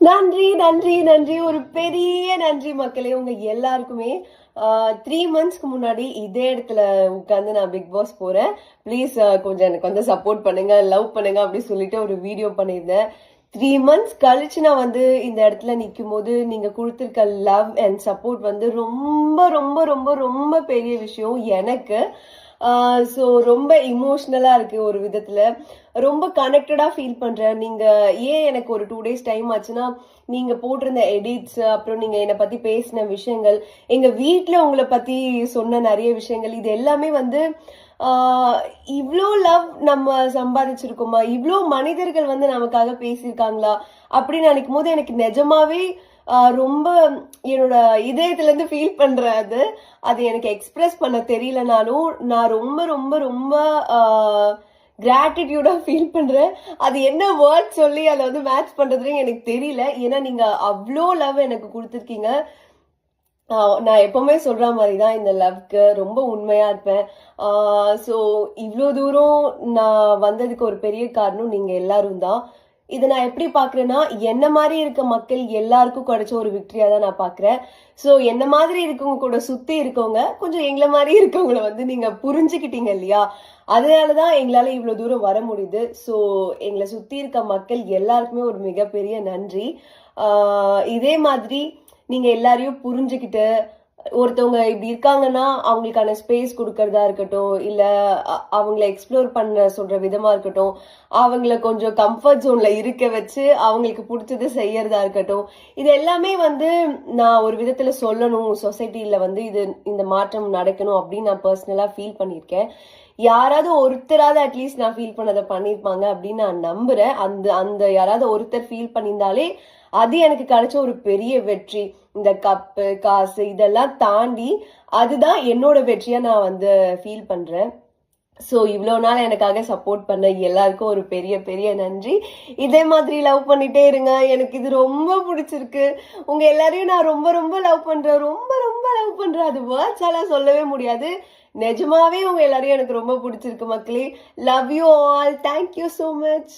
நன்றி நன்றி நன்றி ஒரு பெரிய நன்றி மக்களே. உங்க எல்லாருக்குமே 3 monthsக்கு முன்னாடி இதே இடத்துல உட்காந்து நான் பிக் பாஸ் போறேன், ப்ளீஸ் கொஞ்சம் எனக்கு வந்து சப்போர்ட் பண்ணுங்க, லவ் பண்ணுங்க அப்படி சொல்லிட்டு ஒரு வீடியோ பண்ணியிருந்தேன். 3 months கழிச்சு நான் வந்து இந்த இடத்துல நிற்கும் போது நீங்க கொடுத்துருக்க லவ் அண்ட் சப்போர்ட் வந்து ரொம்ப ரொம்ப ரொம்ப ரொம்ப பெரிய விஷயம் எனக்கு. ஸோ ரொம்ப இமோஷ்னலா இருக்கு ஒரு விதத்துல, ரொம்ப கனெக்டடா ஃபீல் பண்றேன். நீங்க ஏன் எனக்கு ஒரு 2 days டைம் ஆச்சுன்னா, நீங்க போட்டிருந்த எடிட்ஸ், அப்புறம் நீங்க என்னை பத்தி பேசின விஷயங்கள், எங்க வீட்டுல உங்களை பத்தி சொன்ன நிறைய விஷயங்கள், இது எல்லாமே வந்து இவ்வளோ லவ் நம்ம சம்பாதிச்சிருக்கோமா, இவ்வளோ மனிதர்கள் வந்து நமக்காக பேசியிருக்காங்களா அப்படின்னு நினைக்கும் போது எனக்கு நிஜமாவே ரொம்ப என்னோட இதயத்துல இருந்து ஃபீல் பண்றேன். அது எனக்கு எக்ஸ்பிரஸ் பண்ண தெரியலனாலும் நான் ரொம்ப ரொம்ப ரொம்ப கிராட்டிடியூடா ஃபீல் பண்றேன். அது என்ன வேர்ட் சொல்லி அதை வந்து மேட்ச் பண்றதுன்னு எனக்கு தெரியல. ஏன்னா நீங்க அவ்வளோ லவ் எனக்கு கொடுத்துருக்கீங்க. நான் எப்பவுமே சொல்ற மாதிரி தான் இந்த லவ்க்கு ரொம்ப உண்மையா இருப்பேன். ஸோ இவ்வளோ தூரம் நான் வந்ததுக்கு ஒரு பெரிய காரணம் நீங்க எல்லாரும் தான். இதை நான் எப்படி பாக்குறேன்னா, என்ன மாதிரி இருக்க மக்கள் எல்லாருக்கும் கிடைச்ச ஒரு விக்டரியா தான் நான் பாக்குறேன். ஸோ என்ன மாதிரி இருக்கவங்க கூட சுத்தி இருக்கவங்க கொஞ்சம் எங்களை மாதிரி இருக்கவங்கள வந்து நீங்க புரிஞ்சுக்கிட்டீங்க இல்லையா, அதனாலதான் எங்களால இவ்வளவு தூரம் வர முடியுது. ஸோ எங்களை சுத்தி இருக்க மக்கள் எல்லாருக்குமே ஒரு மிகப்பெரிய நன்றி. இதே மாதிரி நீங்க எல்லாரையும் புரிஞ்சுக்கிட்டு, ஒருத்தவங்க இப்படி இருக்காங்கன்னா அவங்களுக்கான ஸ்பேஸ் கொடுக்கறதா இருக்கட்டும், இல்ல அவங்கள எக்ஸ்ப்ளோர் பண்ண சொல்ற விதமா இருக்கட்டும், அவங்கள கொஞ்சம் கம்ஃபர்ட் ஜோன்ல இருக்க வச்சு அவங்களுக்கு பிடிச்சது செய்யறதா இருக்கட்டும், இது எல்லாமே வந்து நான் ஒரு விதத்துல சொல்லணும். சொசைட்டில வந்து இந்த மாற்றம் நடக்கணும் அப்படின்னு நான் பர்சனலா ஃபீல் பண்ணியிருக்கேன். யாராவது ஒருத்தராவது அட்லீஸ்ட் நான் ஃபீல் பண்ணதை பண்ணியிருப்பாங்க அப்படின்னு நான் நம்புறேன். அந்த அந்த யாராவது ஒருத்தர் ஃபீல் பண்ணியிருந்தாலே அது எனக்கு கிடைச்ச ஒரு பெரிய வெற்றி. இந்த கப்பு காசு இதெல்லாம் தாண்டி அதுதான் என்னோட வெற்றியா நான் வந்து ஃபீல் பண்றேன். ஸோ இவ்வளோ நாள் எனக்காக சப்போர்ட் பண்ண எல்லாருக்கும் ஒரு பெரிய பெரிய நன்றி. இதே மாதிரி லவ் பண்ணிட்டே இருங்க. எனக்கு இது ரொம்ப பிடிச்சிருக்கு. உங்க எல்லாரையும் நான் ரொம்ப ரொம்ப லவ் பண்றேன், ரொம்ப ரொம்ப லவ் பண்றேன். அது வேர்ட்ஸால சொல்லவே முடியாது. நிஜமாவே உங்க எல்லாரையும் எனக்கு ரொம்ப பிடிச்சிருக்கு மக்களே. Love you all. Thank you so much.